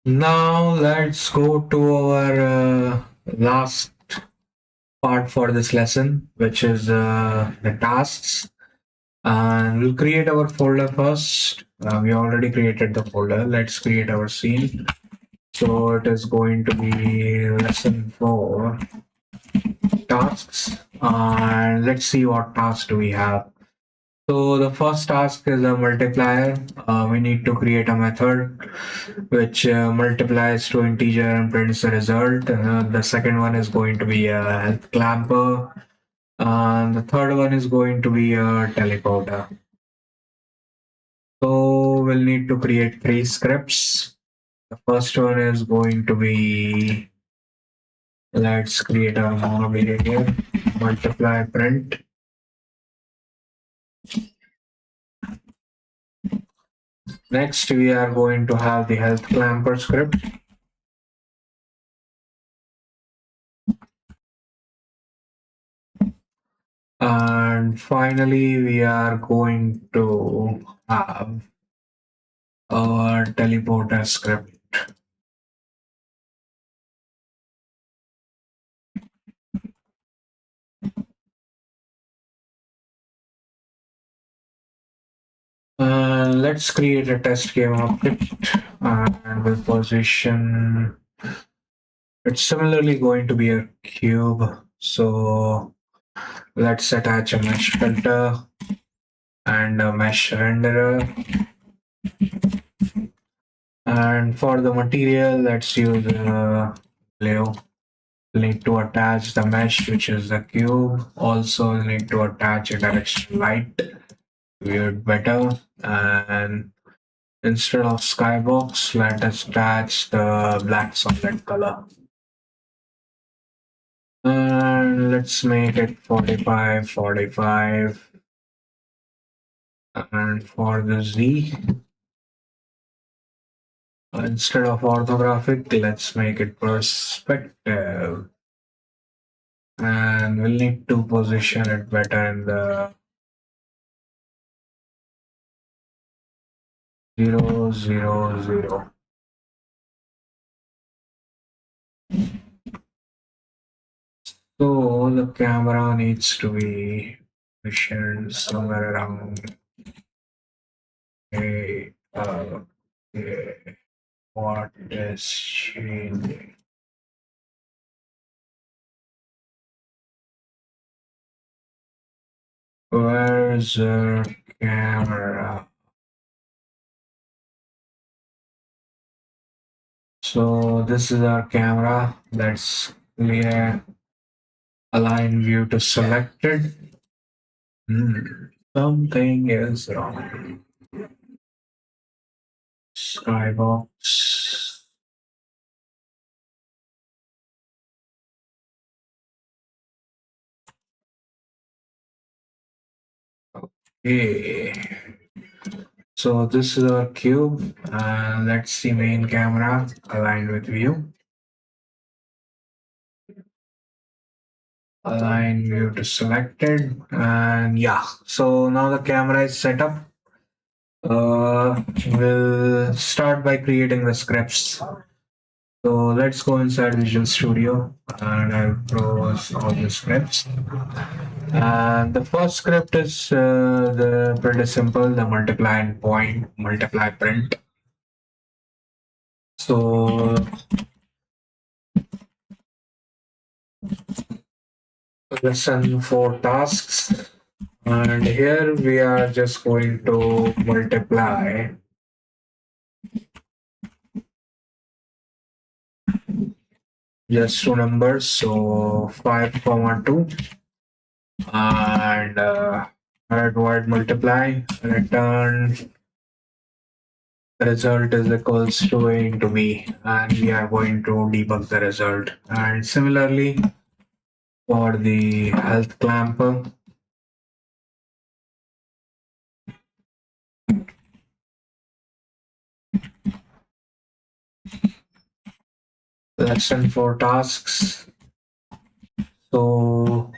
Now let's go to our last part for this lesson, which is the tasks. And we'll create our folder first. We already created the folder. Let's create our scene. So it is going to be lesson 4 tasks. And let's see what tasks do we have. So the first task is a multiplier. We need to create a method which multiplies to integer and prints the result. The second one is going to be a health clamper. And the third one is going to be a teleporter. So we'll need to create 3 scripts. The first one is going to be, let's create a monovariable multiply print. Next, we are going to have the health clamper script. And finally, we are going to have our teleporter script. Let's create a test game object and we'll position. It's similarly going to be a cube. So let's attach a mesh filter and a mesh renderer. And for the material, let's use glue. We'll need to attach the mesh, which is the cube. Also, we'll need to attach a direction light. View it better. And instead of skybox, let us attach the black solid color. And let's make it 45, 45. And for the Z, instead of orthographic, let's make it perspective. And we'll need to position it better in the 0, 0, 0. So the camera needs to be positioned somewhere around a what is changing. Where's the camera? So this is our camera. Let's clear align view to selected. Something is wrong. Skybox. Okay. So this is our cube. Let's see main camera aligned with view. Align view to selected. And yeah, so now the camera is set up. We'll start by creating the scripts. So let's go inside Visual Studio and I'll browse all the scripts. And the first script is the pretty simple, the multiply and point, multiply print. So lesson 4 tasks. And here we are just going to multiply just 2 numbers. So 5, 2. And word multiply, return the result is equals to A into B, and we are going to debug the result. And similarly for the health clamper, lesson 4 tasks. So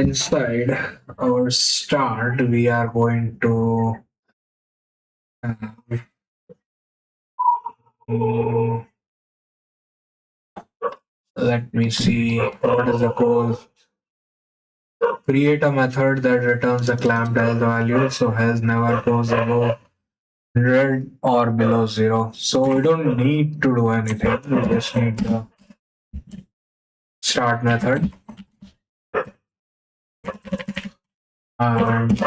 inside our start, we are going to uh, mm, let me see what is the code. Create a method that returns a clamped health value, so health never goes above 100 or below 0. So we don't need to do anything. We just need the start method, and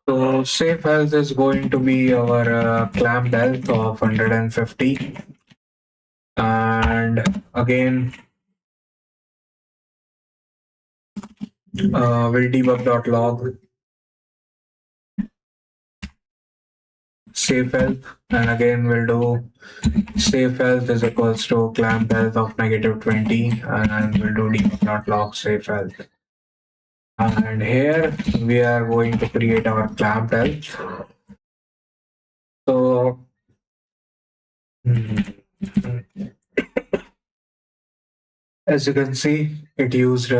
so safe health is going to be our clamped health of 150. And again, we'll debug.log safe health, and again we'll do safe health is equals to clamp health of -20, and we'll do debug.log safe health. And here we are going to create our clamped health. So as you can see, it used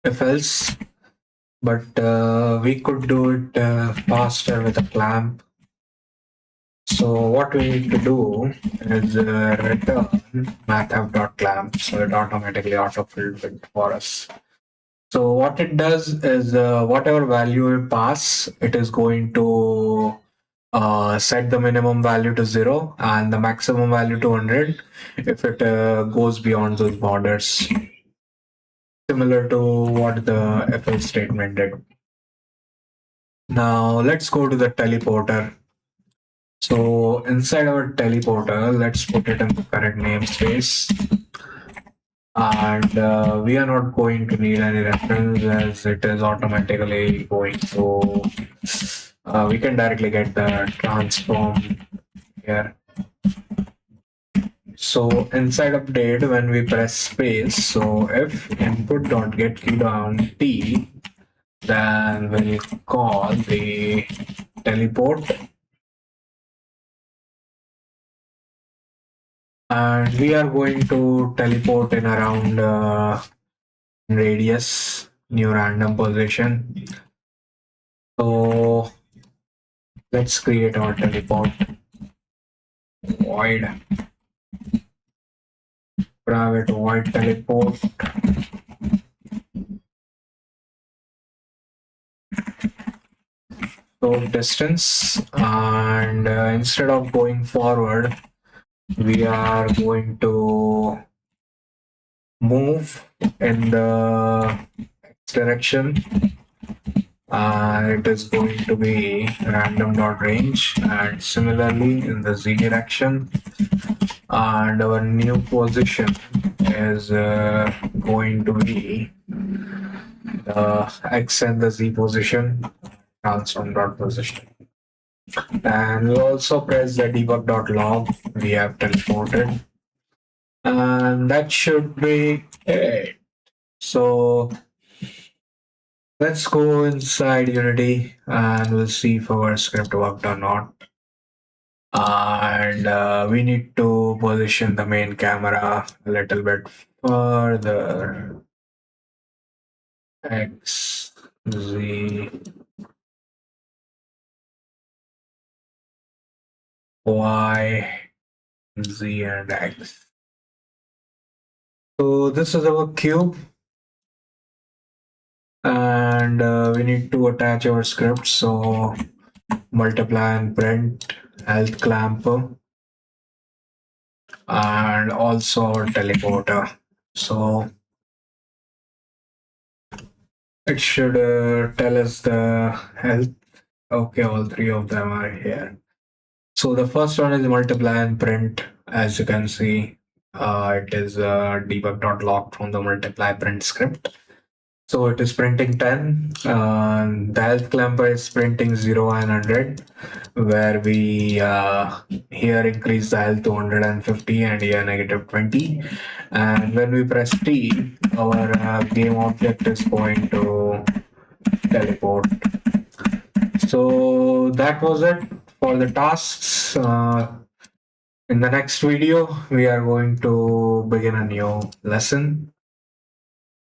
if else, but we could do it faster with a clamp. So what we need to do is return mathf.clamp, so it automatically auto-filled it for us. So what it does is whatever value we pass, it is going to set the minimum value to 0 and the maximum value to 100 if it goes beyond those borders. Similar to what the if else statement did. Now let's go to the teleporter. So inside our teleporter, let's put it in the correct namespace. And we are not going to need any reference as it is automatically going to, we can directly get the transform here. So inside update, when we press space, so if input.get key down t, then we'll call the teleport, and we are going to teleport in around radius, new random position. So let's create our teleport. Void private void teleport. So distance, and instead of going forward, we are going to move in the x direction. It is going to be random.range, and similarly in the z direction, and our new position is going to be the x and the z position, transform.position. And we'll also press the debug.log. We have teleported, and that should be it. So let's go inside Unity and we'll see if our script worked or not. And we need to position the main camera a little bit further. X, Z, Y, Z, and X. So this is our cube, and we need to attach our script. So multiply and print health clamp, and also our teleporter. So it should tell us the health. Okay, all three of them are here. So the first one is multiply and print. As you can see, it is debug.log from the multiply print script. So it is printing 10. The health clamper is printing 0 and 100, where we here increase the health to 150 and here negative 20. And when we press T, our game object is going to teleport. So that was it for the tasks. In the next video, we are going to begin a new lesson.